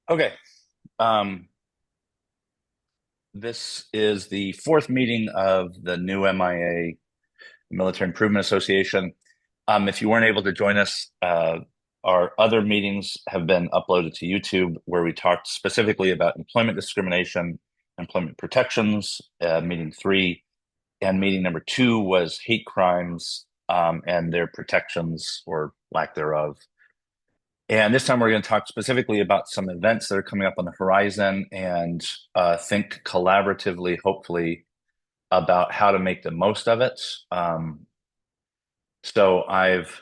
Okay. Um, this is the fourth meeting of the new MIA, Military Improvement Association. If you weren't able to join us, our other meetings have been uploaded to YouTube where we talked specifically about employment discrimination, employment protections, meeting three, and meeting number two was hate crimes, and their protections or lack thereof. And this time we're going to talk specifically about some events that are coming up on the horizon and think collaboratively, hopefully, about how to make the most of it. So I've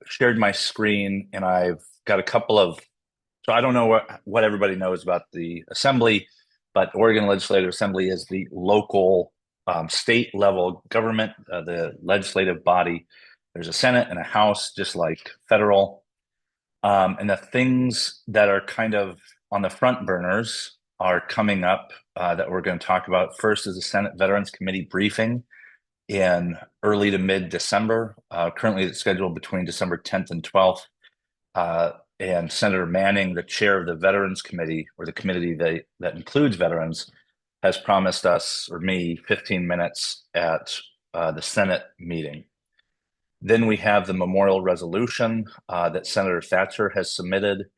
shared my screen and I've got a couple of, so I don't know what everybody knows about the Assembly, but Oregon Legislative Assembly is the local state level government, the legislative body. There's a Senate and a House, just like federal. And the things that are kind of on the front burners are coming up that we're going to talk about. First is the Senate Veterans Committee briefing in early to mid-December. Currently, it's scheduled between December 10th and 12th. And Senator Manning, the chair of the Veterans Committee, or the committee that includes veterans, has promised us, or me, 15 minutes at the Senate meeting. Then we have the memorial resolution that Senator Thatcher has submitted,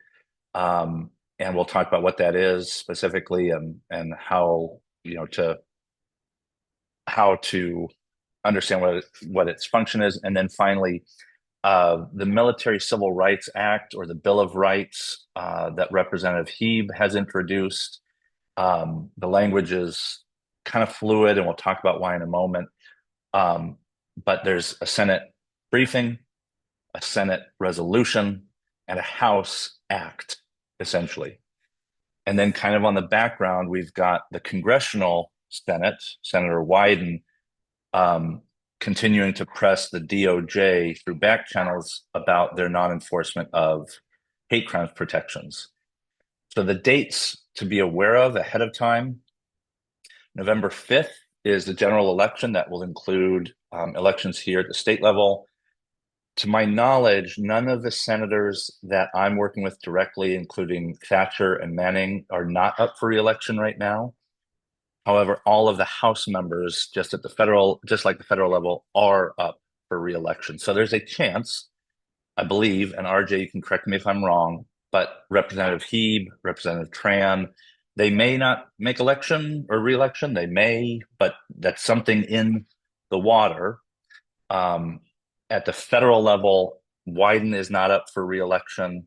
and we'll talk about what that is specifically and how to understand what its function is. And then finally, the Military Civil Rights Act or the Bill of Rights that Representative Heeb has introduced. The language is kind of fluid, and we'll talk about why in a moment. But there's a Senate briefing, a Senate resolution, and a House act, essentially. And then, kind of on the background, we've got the Congressional Senate, Senator Wyden, continuing to press the DOJ through back channels about their non-enforcement of hate crimes protections. So the dates to be aware of ahead of time: November 5th is the general election that will include elections here at the state level. To my knowledge, none of the senators that I'm working with directly, including Thatcher and Manning, are not up for reelection right now. However, all of the House members, just like the federal level, are up for reelection. So there's a chance, I believe, and RJ, you can correct me if I'm wrong, but Representative Heeb, Representative Tran, they may not make election or reelection. They may, but that's something in the water. At the federal level, Wyden is not up for reelection,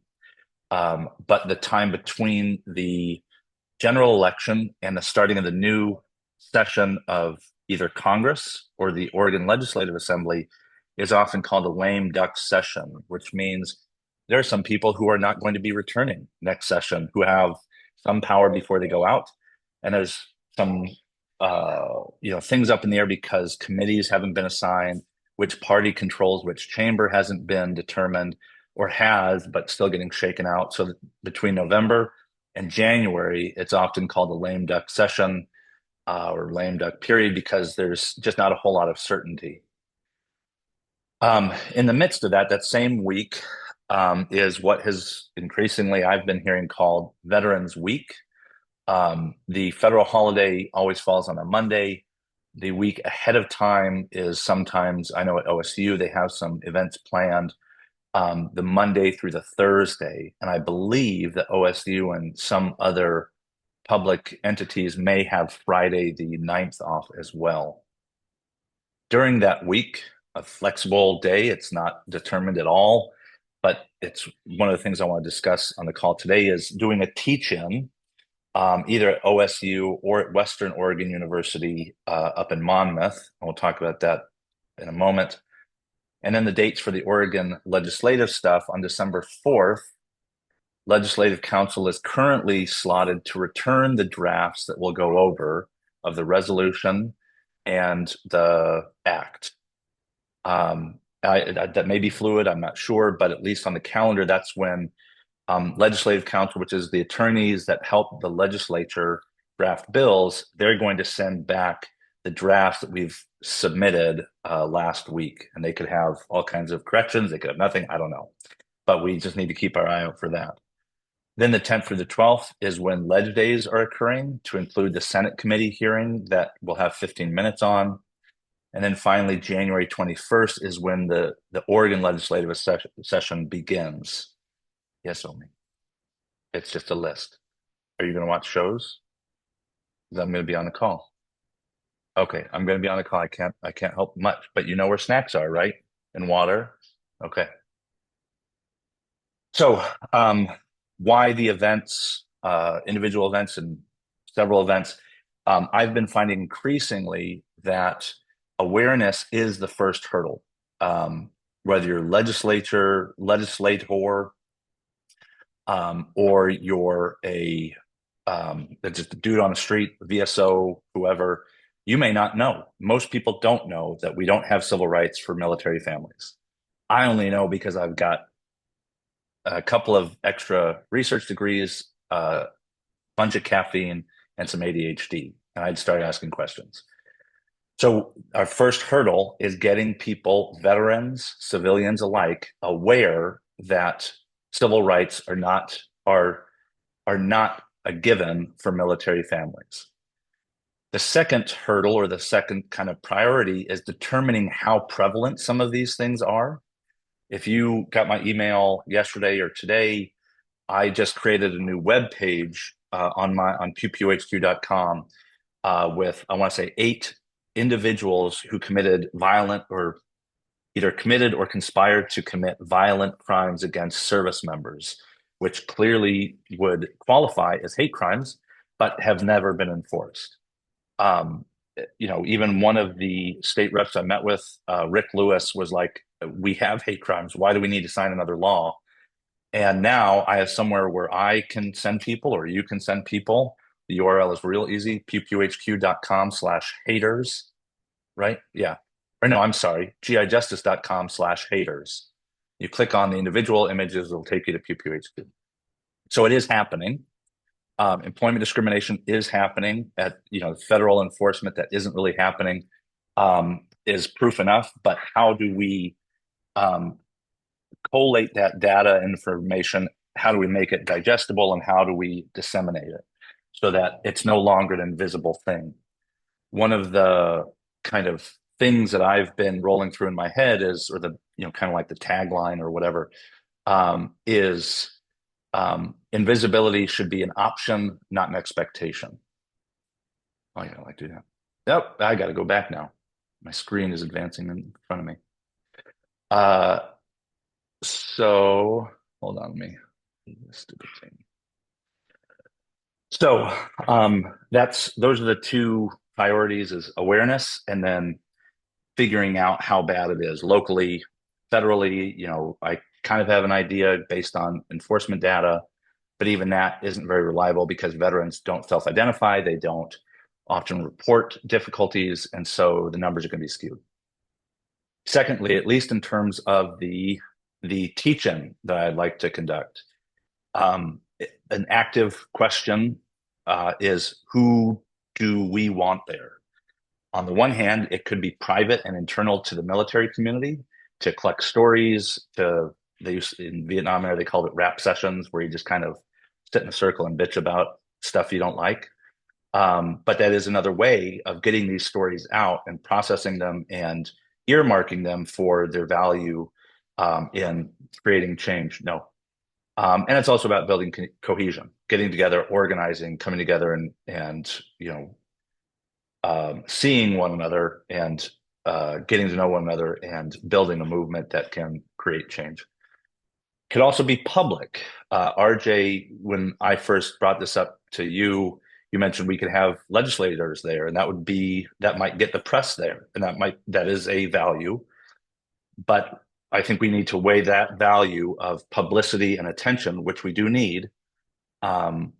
but the time between the general election and the starting of the new session of either Congress or the Oregon Legislative Assembly is often called a lame duck session, which means there are some people who are not going to be returning next session who have some power before they go out. And there's some things up in the air because committees haven't been assigned, which party controls which chamber hasn't been determined, or has, but still getting shaken out. So between November and January, it's often called a lame duck session or lame duck period because there's just not a whole lot of certainty. In the midst of that same week is what has increasingly I've been hearing called Veterans Week. The federal holiday always falls on a Monday. The week ahead of time is sometimes, I know at OSU, they have some events planned the Monday through the Thursday. And I believe that OSU and some other public entities may have Friday the 9th off as well. During that week, a flexible day, it's not determined at all, but it's one of the things I want to discuss on the call today is doing a teach-in either at OSU or at Western Oregon University up in Monmouth. And we'll talk about that in a moment. And then the dates for the Oregon legislative stuff on December 4th. Legislative Council is currently slotted to return the drafts that we'll go over of the resolution and the act. That may be fluid, I'm not sure, but at least on the calendar, that's when Legislative Council, which is the attorneys that help the legislature draft bills, they're going to send back the drafts that we've submitted last week. And they could have all kinds of corrections. They could have nothing. I don't know. But we just need to keep our eye out for that. Then the 10th through the 12th is when ledge days are occurring, to include the Senate committee hearing that we'll have 15 minutes on. And then finally, January 21st is when the Oregon legislative session begins. Yes, Omi. It's just a list. Are you going to watch shows? 'Cause I'm going to be on the call. Okay, I'm going to be on the call. I can't help much, but you know where snacks are, right? And water. Okay. So, why the events, individual events and several events? I've been finding increasingly that awareness is the first hurdle. Whether you're legislator, or you're just a dude on the street, VSO, whoever, you may not know. Most people don't know that we don't have civil rights for military families. I only know because I've got a couple of extra research degrees, a bunch of caffeine, and some ADHD. And I'd start asking questions. So our first hurdle is getting people, veterans, civilians alike, aware that civil rights are not a given for military families. The second hurdle, or the second kind of priority, is determining how prevalent some of these things are. If you got my email yesterday or today, I just created a new web page on pewpewhq.com with, I want to say, 8 individuals who committed violent, or either committed or conspired to commit violent crimes against service members, which clearly would qualify as hate crimes, but have never been enforced. Um, Even one of the state reps I met with, Rick Lewis, was like, "We have hate crimes. Why do we need to sign another law?" And now I have somewhere where I can send people, or you can send people. The URL is real easy, pewpewhq.com/haters, right? Yeah. Or no, I'm sorry, gijustice.com/haters. You click on the individual images, it'll take you to PewPewHQ. So it is happening. Employment discrimination is happening at federal enforcement. That isn't really happening, is proof enough. But how do we collate that data information? How do we make it digestible, and how do we disseminate it so that it's no longer an invisible thing? One of the kind of things that I've been rolling through in my head is, or the kind of like the tagline or whatever, is invisibility should be an option, not an expectation. Oh, yeah, I like to do that. Yep, I got to go back now. My screen is advancing in front of me. Uh, so hold on, let me stupid thing. So those are the two priorities: is awareness, and then figuring out how bad it is locally, federally. I kind of have an idea based on enforcement data, but even that isn't very reliable because veterans don't self-identify. They don't often report difficulties, and so the numbers are going to be skewed. Secondly, at least in terms of the teach-in that I'd like to conduct, an active question is, who do we want there? On the one hand, it could be private and internal to the military community, to collect stories. In Vietnam Era, they called it rap sessions, where you just kind of sit in a circle and bitch about stuff you don't like. But that is another way of getting these stories out and processing them and earmarking them for their value in creating change. No. And it's also about building cohesion, getting together, organizing, coming together, and seeing one another, and getting to know one another, and building a movement that can create change. Could also be public. RJ, when I first brought this up to you, you mentioned we could have legislators there, and that might get the press there, and that is a value. But I think we need to weigh that value of publicity and attention, which we do need, and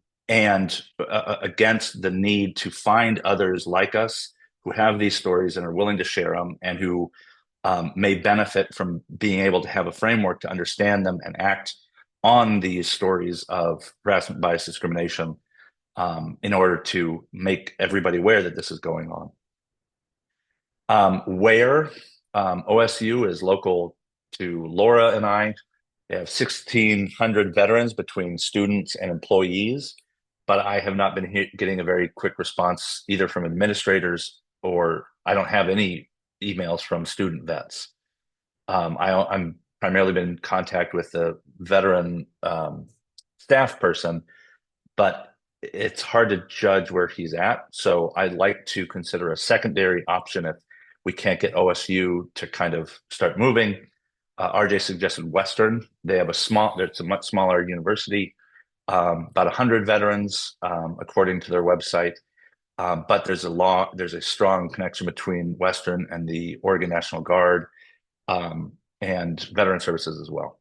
against the need to find others like us who have these stories and are willing to share them, and who may benefit from being able to have a framework to understand them and act on these stories of harassment, bias, discrimination, in order to make everybody aware that this is going on. Where OSU is local to Laura and I. They have 1,600 veterans between students and employees, but I have not been getting a very quick response either from administrators, or I don't have any emails from student vets. I'm primarily been in contact with the veteran staff person, but it's hard to judge where he's at. So I'd like to consider a secondary option if we can't get OSU to kind of start moving. RJ suggested Western. They have it's a much smaller university, about 100 veterans, according to their website. But there's a strong connection between Western and the Oregon National Guard, and veteran services as well.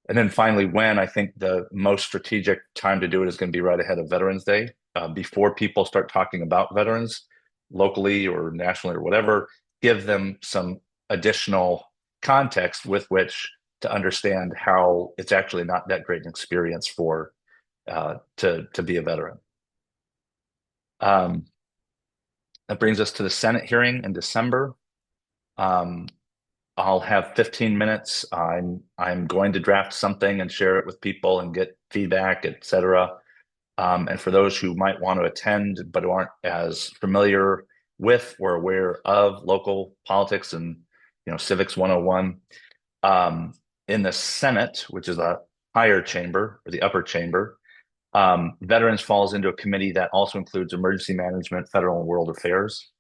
And then finally, when I think the most strategic time to do it is going to be right ahead of Veterans Day, before people start talking about veterans locally or nationally or whatever, give them some additional context with which to understand how it's actually not that great an experience for to be a veteran. Um, that brings us to the Senate hearing in December. I'll have 15 minutes. I'm going to draft something and share it with people and get feedback, etc. And for those who might want to attend but aren't as familiar with or aware of local politics and civics 101, in the Senate, which is a higher chamber or the upper chamber, Veterans falls into a committee that also includes emergency management, federal and world affairs.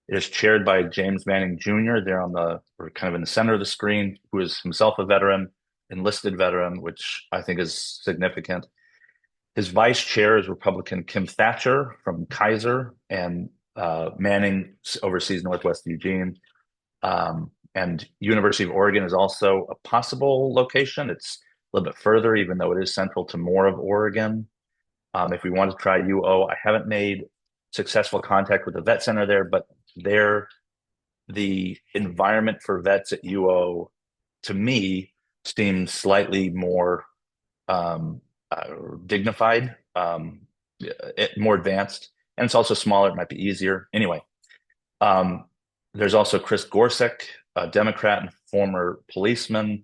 It is chaired by James Manning Jr. there or kind of in the center of the screen, who is himself a veteran, enlisted veteran, which I think is significant. His vice chair is Republican Kim Thatcher from Kaiser, and Manning oversees Northwest Eugene. And University of Oregon is also a possible location. It's a little bit further, even though it is central to more of Oregon. If we want to try UO, I haven't made successful contact with the vet center there, but the environment for vets at UO, to me, seems slightly more dignified, more advanced, and it's also smaller. It might be easier. Anyway, there's also Chris Gorsuch, a Democrat and former policeman,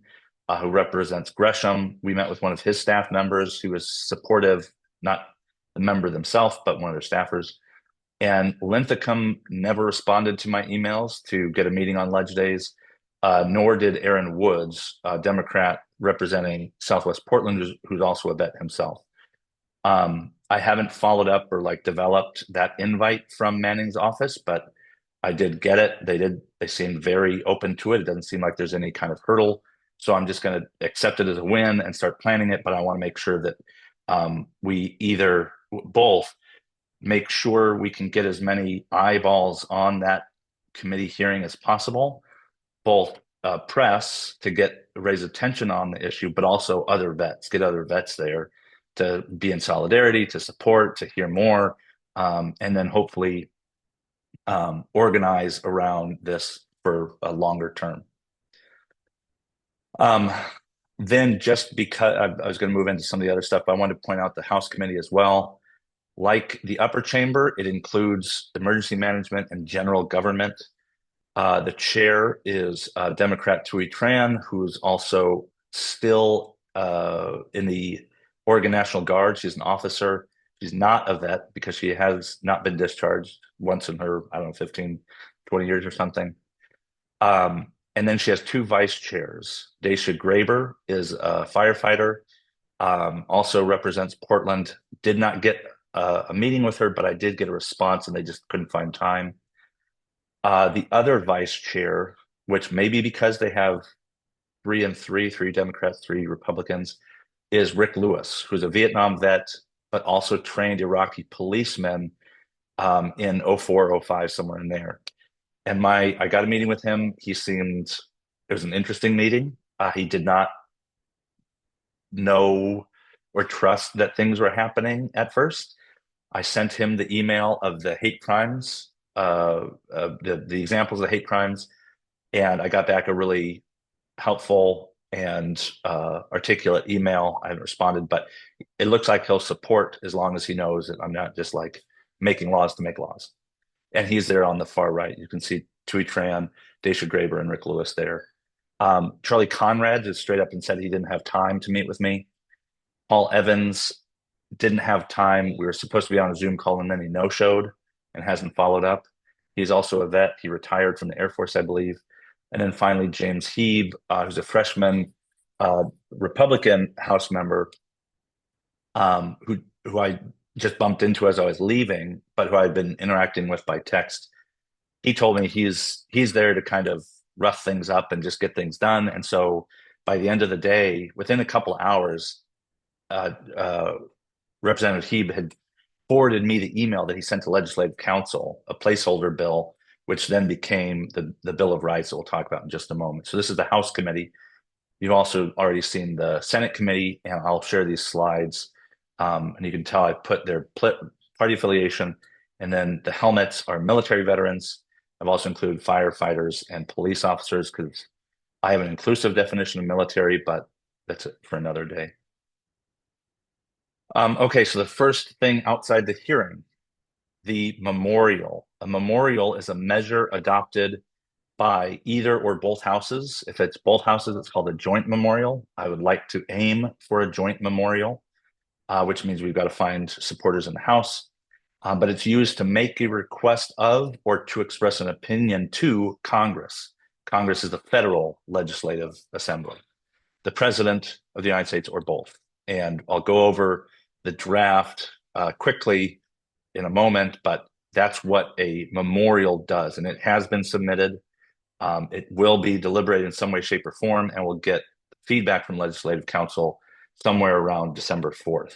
who represents Gresham. We met with one of his staff members who was supportive, not the member themselves, but one of their staffers. And Linthicum never responded to my emails to get a meeting on ledge days, nor did Aaron Woods, a Democrat representing Southwest Portland, who's also a vet himself. I haven't followed up or developed that invite from Manning's office, but I did get it. They seemed very open to it. It doesn't seem like there's any kind of hurdle. So I'm just going to accept it as a win and start planning it. But I want to make sure that we both make sure we can get as many eyeballs on that committee hearing as possible, both press to raise attention on the issue, but also get other vets there to be in solidarity, to support, to hear more, and then hopefully organize around this for a longer term. Then just because I was going to move into some of the other stuff, but I wanted to point out the House committee as well. Like the upper chamber, it includes emergency management and general government. The chair is Democrat Thuy Tran, who's also still in the Oregon National Guard. She's an officer. She's not a vet because she has not been discharged once in her, 15, 20 years or something. And then she has two vice chairs. Daisha Graber is a firefighter, also represents Portland. Did not get a meeting with her, but I did get a response and they just couldn't find time. The other vice chair, which may be because they have three Democrats, three Republicans, is Rick Lewis, who's a Vietnam vet, but also trained Iraqi policemen in 04, 05, somewhere in there. And I got a meeting with him. It was an interesting meeting. He did not know or trust that things were happening at first. I sent him the email of the hate crimes, the examples of hate crimes, and I got back a really helpful and articulate email. I haven't responded, but it looks like he'll support as long as he knows that I'm not just making laws to make laws. And he's there on the far right. You can see Thuy Tran, Daisha Graber, and Rick Lewis there. Charlie Conrad just straight up and said he didn't have time to meet with me. Paul Evans didn't have time. We were supposed to be on a Zoom call and then he no-showed and hasn't followed up. He's also a vet. He retired from the Air Force, I believe. And then finally, James Heeb, who's a freshman Republican House member, who I just bumped into as I was leaving, but who I'd been interacting with by text. He told me he's there to kind of rough things up and just get things done. And so by the end of the day, within a couple hours, uh, uh, Representative Heeb had forwarded me the email that he sent to Legislative Council, a placeholder bill, which then became the Bill of Rights that we'll talk about in just a moment. So this is the House committee. You've also already seen the Senate committee, and I'll share these slides. And you can tell I put their party affiliation, and then the helmets are military veterans. I've also included firefighters and police officers because I have an inclusive definition of military, but that's it for another day. Okay, so the first thing outside the hearing, the memorial. A memorial is a measure adopted by either or both houses. If it's both houses, it's called a joint memorial. I would like to aim for a joint memorial, which means we've got to find supporters in the House. But it's used to make a request of or to express an opinion to Congress. Congress is the federal legislative assembly, the president of the United States, or both. And I'll go over the draft quickly in a moment, but that's what a memorial does. And it has been submitted. It will be deliberated in some way, shape, or form, and we'll get feedback from Legislative Council somewhere around December 4th.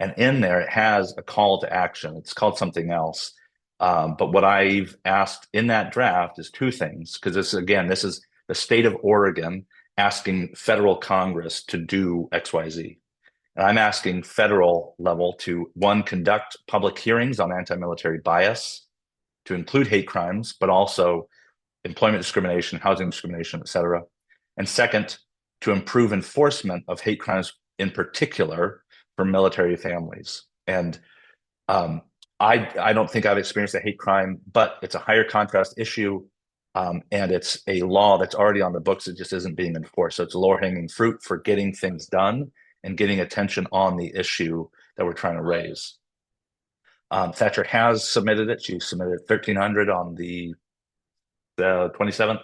And in there, it has a call to action. It's called something else. But what I've asked in that draft is two things, because this is the state of Oregon asking federal Congress to do XYZ. And I'm asking federal level to, one, conduct public hearings on anti-military bias, to include hate crimes, but also employment discrimination, housing discrimination, et cetera. And second, to improve enforcement of hate crimes in particular for military families. And I don't think I've experienced a hate crime, but it's a higher contrast issue. And it's a law that's already on the books. It just isn't being enforced. So it's lower hanging fruit for getting things done and getting attention on the issue that we're trying to raise. Thatcher has submitted it. She submitted 1,300 on the 27th.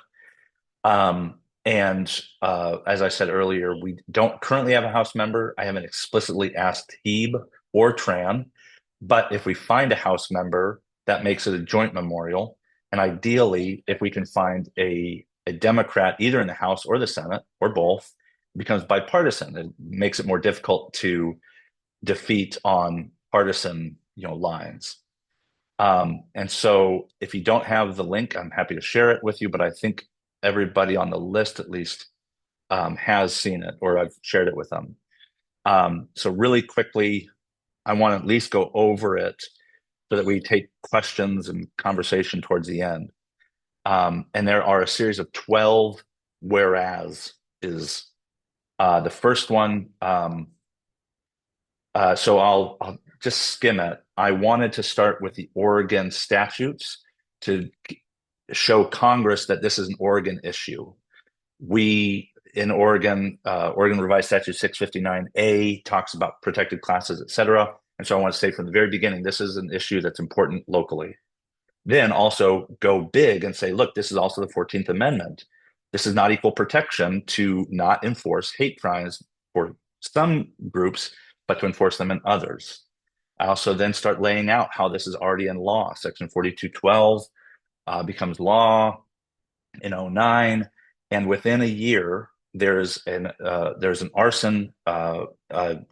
As I said earlier, we don't currently have a House member. I haven't explicitly asked Heeb or Tran, but if we find a House member, that makes it a joint memorial. And ideally, if we can find a Democrat either in the House or the Senate or both, it becomes bipartisan. It makes it more difficult to defeat on partisan, lines. And so if you don't have the link, I'm happy to share it with you, but I think everybody on the list at least has seen it, or I've shared it with them. So really quickly, I want to at least go over it so that we take questions and conversation towards the end. And there are a series of 12 whereas is the first one. So I'll just skim it. I wanted to start with the Oregon statutes to show Congress that this is an Oregon issue. We in Oregon, Oregon Revised Statute 659A talks about protected classes, et cetera. And so I want to say from the very beginning, this is an issue that's important locally. Then also go big and say, look, this is also the 14th Amendment. This is not equal protection to not enforce hate crimes for some groups, but to enforce them in others. I also then start laying out how this is already in law. Section 4212 becomes law in 2009, and within a year, there's an arson.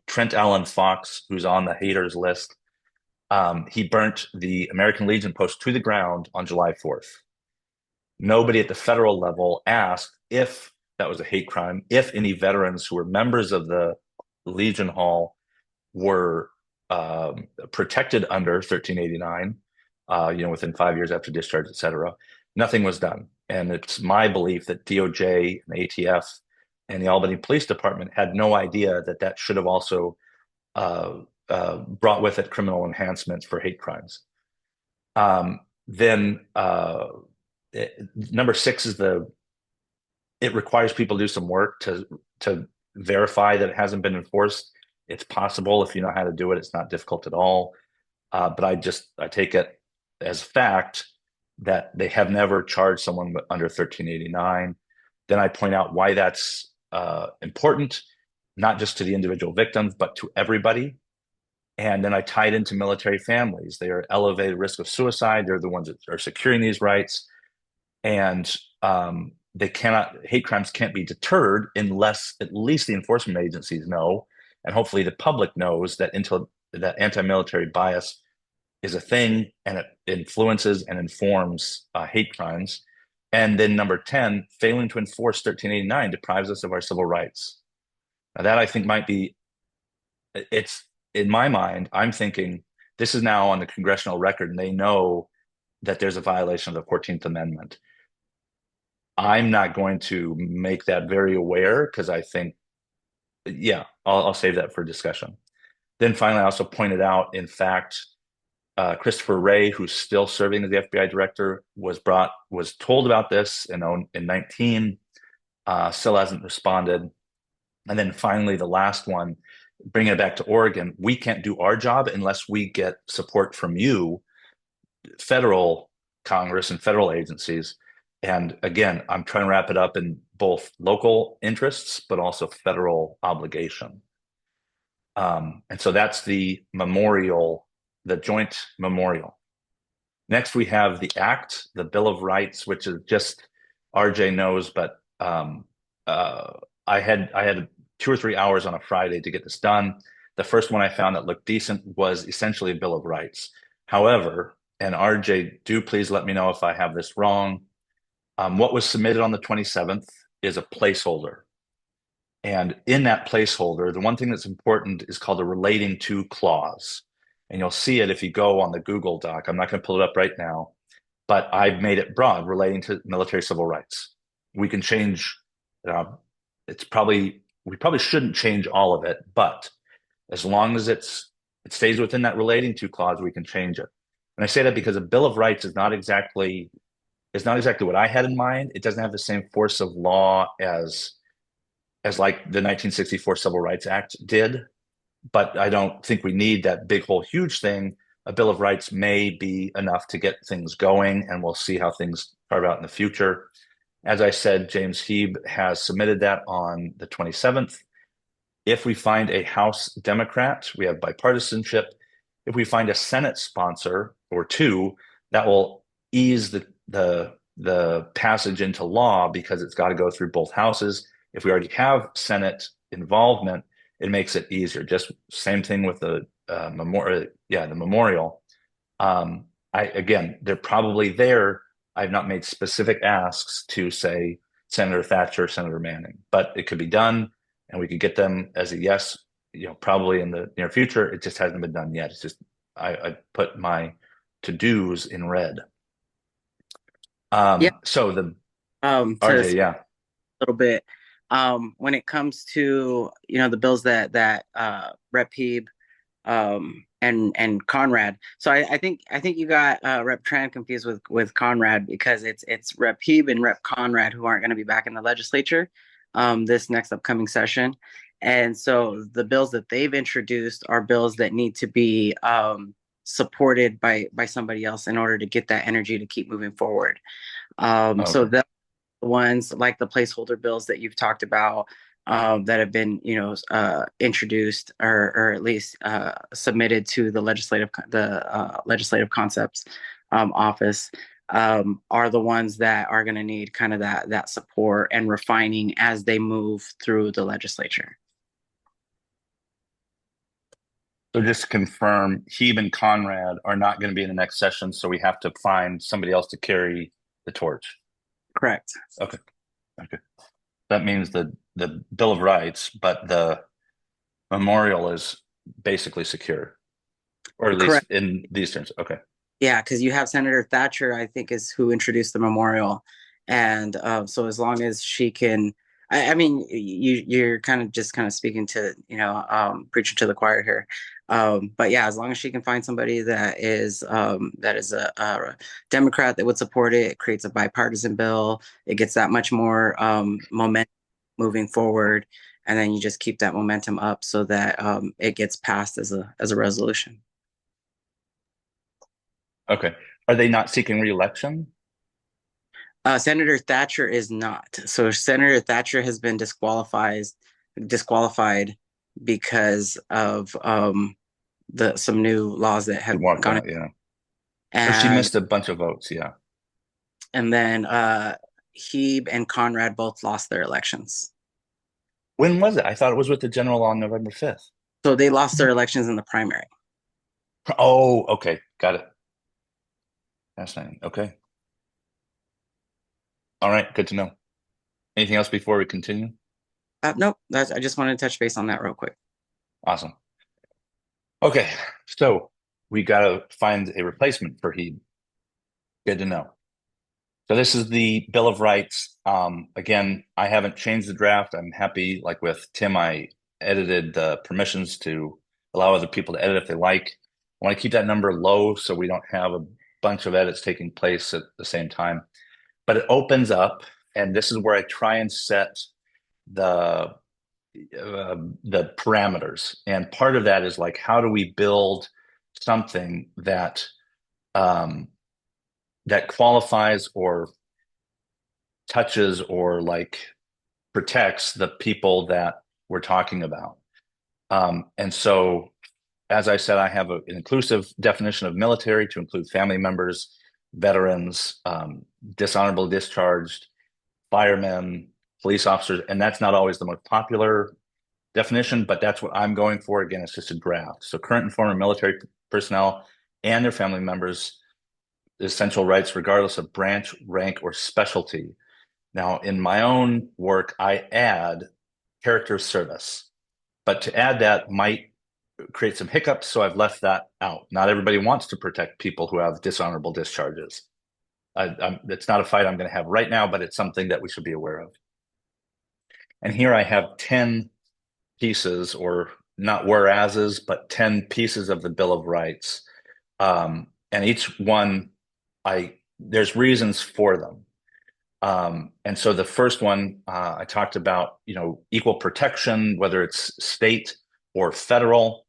Trent Allen Fox, who's on the haters list, he burnt the American Legion post to the ground on July 4th. Nobody at the federal level asked if that was a hate crime, if any veterans who were members of the Legion Hall were protected under 1389, within 5 years after discharge, et cetera. Nothing was done. And it's my belief that DOJ and ATF and the Albany Police Department had no idea that that should have also brought with it criminal enhancements for hate crimes. Then number 6 is the It requires people to do some work to verify that it hasn't been enforced. It's possible if you know how to do it. It's not difficult at all. But I take it as fact that they have never charged someone under 1389. Then I point out why that's important, not just to the individual victims, but to everybody. And then I tie it into military families. They are elevated risk of suicide. They're the ones that are securing these rights. And hate crimes can't be deterred unless at least the enforcement agencies know, and hopefully the public knows that until that anti-military bias is a thing and it influences and informs hate crimes. And then number 10, failing to enforce 1389 deprives us of our civil rights. Now that I think might be, it's in my mind, I'm thinking this is now on the congressional record and they know that there's a violation of the 14th Amendment. I'm not going to make that very aware because I think, yeah, I'll save that for discussion. Then finally, I also pointed out, in fact, Christopher Wray, who's still serving as the FBI director, was told about this in 19, still hasn't responded. And then finally, the last one, bringing it back to Oregon, we can't do our job unless we get support from you, federal Congress and federal agencies. And again, I'm trying to wrap it up in both local interests, but also federal obligation. And so that's the memorial, the joint memorial. Next, we have the Act, the Bill of Rights, which is just RJ knows, but I had 2 or 3 hours on a Friday to get this done. The first one I found that looked decent was essentially a Bill of Rights. However, and RJ, do please let me know if I have this wrong. What was submitted on the 27th is a placeholder. And in that placeholder, the one thing that's important is called a relating to clause. And you'll see it if you go on the Google Doc. I'm not going to pull it up right now, but I've made it broad, relating to military civil rights. We can change, we probably shouldn't change all of it, but as long as it stays within that relating to clause, we can change it. And I say that because a Bill of Rights is not exactly what I had in mind. It doesn't have the same force of law as like the 1964 Civil Rights Act did. But I don't think we need that big whole huge thing. A Bill of Rights may be enough to get things going, and we'll see how things carve out in the future. As I said, James Heeb has submitted that on the 27th. If we find a House Democrat, we have bipartisanship. If we find a Senate sponsor or two, that will ease the passage into law because it's got to go through both houses. If we already have Senate involvement, it makes it easier. Just same thing with the memorial. Yeah, the memorial. Again, they're probably there. I've not made specific asks to say Senator Thatcher, Senator Manning, but it could be done, and we could get them as a yes. Probably in the near future. It just hasn't been done yet. It's just I put my to-dos in red. Yeah. So the To RJ, yeah. little bit. When it comes to the bills that Rep Peeb and Conrad. So I think you got Rep Tran confused with Conrad because it's Rep Peeb and Rep Conrad who aren't going to be back in the legislature this next upcoming session. And so the bills that they've introduced are bills that need to be supported by somebody else in order to get that energy to keep moving forward. So Okay. the ones like the placeholder bills that you've talked about that have been, introduced or at least submitted to the legislative concepts office are the ones that are going to need kind of that support and refining as they move through the legislature. So just to confirm, Hebe and Conrad are not going to be in the next session, so we have to find somebody else to carry the torch. Correct. Okay. Okay. That means the Bill of Rights, but the memorial is basically secure, or at least Correct. in these terms. Okay. Yeah, because you have Senator Thatcher, I think, is who introduced the memorial, and so as long as she can, I mean, you're kind of speaking to, preaching to the choir here. But yeah, as long as she can find somebody that is a Democrat that would support it, it creates a bipartisan bill. It gets that much more momentum moving forward, and then you just keep that momentum up so that it gets passed as a resolution. Okay. Are they not seeking re-election? Senator Thatcher is not. So Senator Thatcher has been disqualified because of the some new laws that She have walked gone in. out, yeah. So she and missed a bunch of votes, yeah. and then Hebe and Conrad both lost their elections. When was it? I thought it was with the general on November 5th. So they lost their elections in the primary. Oh, okay. Got it. Fascinating. Okay. All right. Good to know. Anything else before we continue? Nope, I just wanted to touch base on that real quick. Awesome. Okay. So we got to find a replacement for Heed. Good to know. So this is the Bill of Rights. Again, I haven't changed the draft. I'm happy, like with Tim, I edited the permissions to allow other people to edit if they like. I want to keep that number low so we don't have a bunch of edits taking place at the same time. But it opens up, and this is where I try and set the the parameters. And part of that is like, how do we build something um, that qualifies or touches or like protects the people that we're talking about. And so, as I said, I have an inclusive definition of military to include family members, veterans, dishonorable discharged, firemen, police officers, and that's not always the most popular definition, but that's what I'm going for. Again, it's just a draft. So current and former military personnel and their family members essential rights regardless of branch, rank, or specialty. Now, in my own work, I add character of service, but to add that might create some hiccups, so I've left that out. Not everybody wants to protect people who have dishonorable discharges. It's not a fight I'm going to have right now, but it's something that we should be aware of. And here I have 10 pieces, or not whereases, but 10 pieces of the Bill of Rights. And each one, there's reasons for them. And so the first one I talked about, equal protection, whether it's state or federal.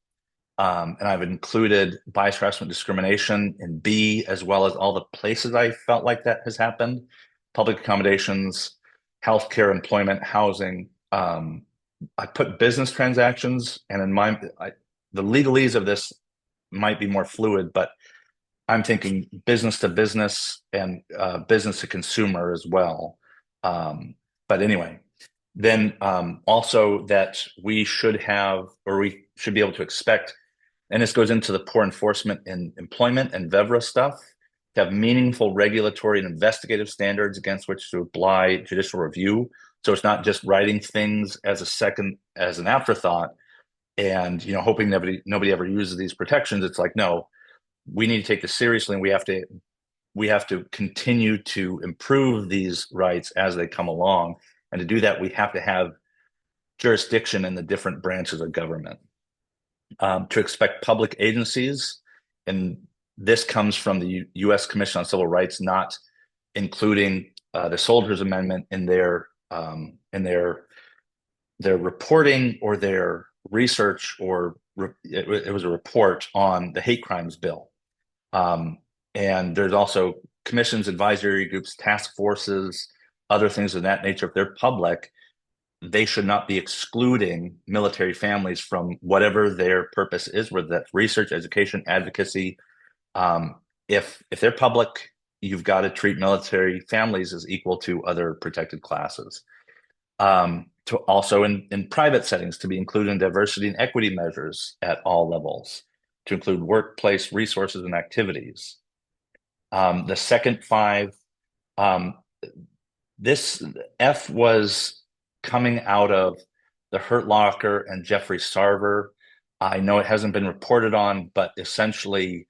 And I've included bias, harassment, discrimination in B, as well as all the places I felt like that has happened: public accommodations, healthcare, employment, housing. I put business transactions, and the legalese of this might be more fluid, but I'm thinking business to business and business to consumer as well. But anyway, then also that we should have, or we should be able to expect, and this goes into the poor enforcement in employment and VEVRA stuff, to have meaningful regulatory and investigative standards against which to apply judicial review. So it's not just writing things as an afterthought, and hoping nobody ever uses these protections. It's like, no, we need to take this seriously, and we have to continue to improve these rights as they come along. And to do that, we have to have jurisdiction in the different branches of government. To expect public agencies, and this comes from the U.S. Commission on Civil Rights, not including the Soldiers Amendment in their reporting or their research, or it was a report on the hate crimes bill. And there's also commissions, advisory groups, task forces, other things of that nature. If they're public, they should not be excluding military families from whatever their purpose is, whether that's research, education, advocacy. If they're public, you've got to treat military families as equal to other protected classes. To also in private settings, to be included in diversity and equity measures at all levels, to include workplace resources and activities. The second five, this F was coming out of the Hurt Locker and Jeffrey Sarver. I know it hasn't been reported on, but essentially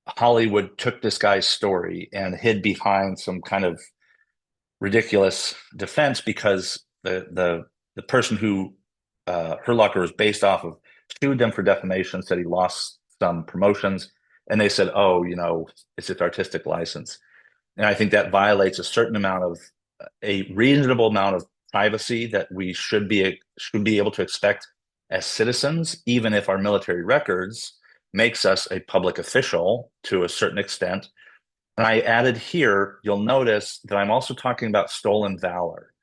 Hollywood took this guy's story and hid behind some kind of ridiculous defense, because the person who Hurtlocker was based off of sued them for defamation, said he lost some promotions, and they said, "Oh, it's just artistic license." And I think that violates a reasonable amount of privacy that we should be able to expect as citizens, even if our military records makes us a public official to a certain extent. And I added here, you'll notice that I'm also talking about stolen valor.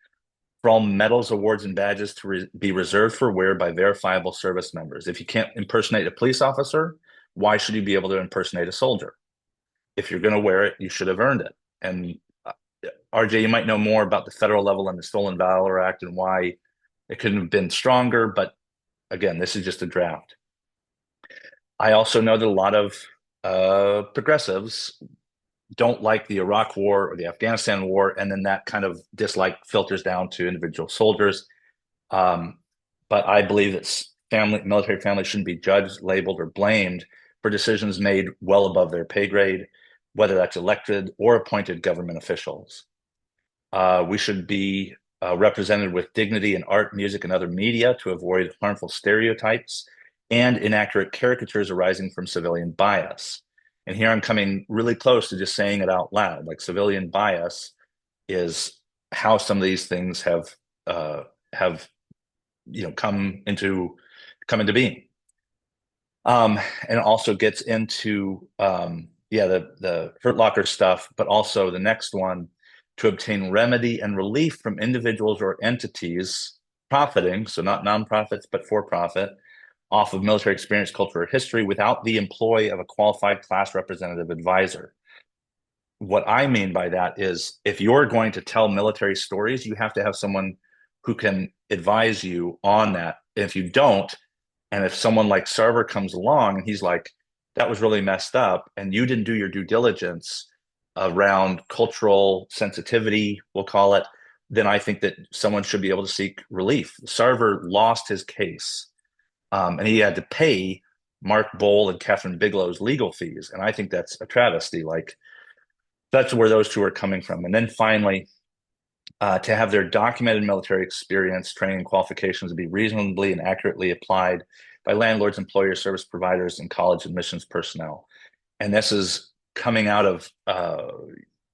For all medals, awards, and badges to be reserved for wear by verifiable service members. If you can't impersonate a police officer, why should you be able to impersonate a soldier? If you're going to wear it, you should have earned it. And RJ, you might know more about the federal level and the Stolen Valor Act and why it couldn't have been stronger. But again, this is just a draft. I also know that a lot of progressives don't like the Iraq War or the Afghanistan War, and then that kind of dislike filters down to individual soldiers. But I believe that military families shouldn't be judged, labeled, or blamed for decisions made well above their pay grade, whether that's elected or appointed government officials. We should be represented with dignity in art, music, and other media to avoid harmful stereotypes and inaccurate caricatures arising from civilian bias. And here I'm coming really close to just saying it out loud. Like, civilian bias is how some of these things have come into being. And it also gets into the Hurt Locker stuff, but also the next one, to obtain remedy and relief from individuals or entities profiting, so not nonprofits, but for profit, off of military experience, culture, or history without the employ of a qualified class representative advisor. What I mean by that is, if you're going to tell military stories, you have to have someone who can advise you on that. If you don't, and if someone like Sarver comes along and he's like, that was really messed up, and you didn't do your due diligence around cultural sensitivity, we'll call it, then I think that someone should be able to seek relief. Sarver lost his case, and he had to pay Mark Bowl and Catherine Bigelow's legal fees. And I think that's a travesty. Like, that's where those two are coming from. And then finally, to have their documented military experience, training, and qualifications be reasonably and accurately applied by landlords, employers, service providers, and college admissions personnel. And this is coming out of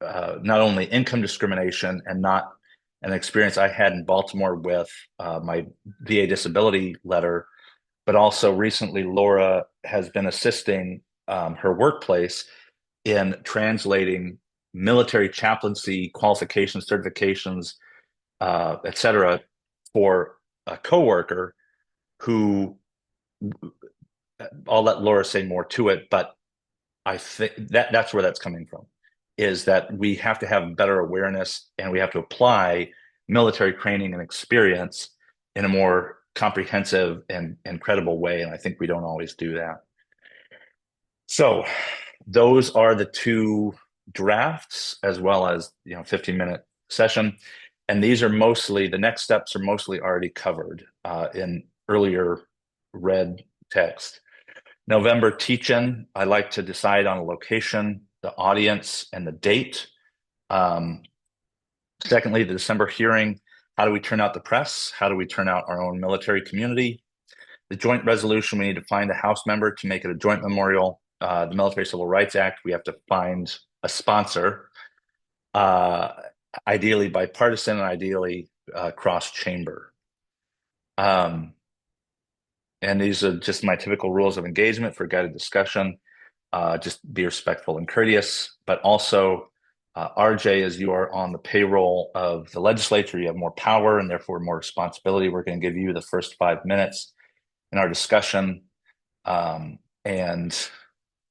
not only income discrimination and not an experience I had in Baltimore with my VA disability letter, but also recently Laura has been assisting her workplace in translating military chaplaincy qualifications, certifications, et cetera, for a coworker who, I'll let Laura say more to it, but I think that's where that's coming from, is that we have to have better awareness and we have to apply military training and experience in a more comprehensive and credible way. And I think we don't always do that. So those are the two drafts, as well as 15-minute session. And these are mostly, the next steps are mostly already covered in earlier read text. November teach-in, I like to decide on a location, the audience, and the date. Secondly, the December hearing, how do we turn out the press? How do we turn out our own military community? The joint resolution, we need to find a House member to make it a joint memorial. The Military Civil Rights Act, we have to find a sponsor, ideally bipartisan and ideally cross-chamber. And these are just my typical rules of engagement for guided discussion. Just be respectful and courteous, but also RJ, as you are on the payroll of the legislature, you have more power and therefore more responsibility. We're going to give you the first 5 minutes in our discussion. And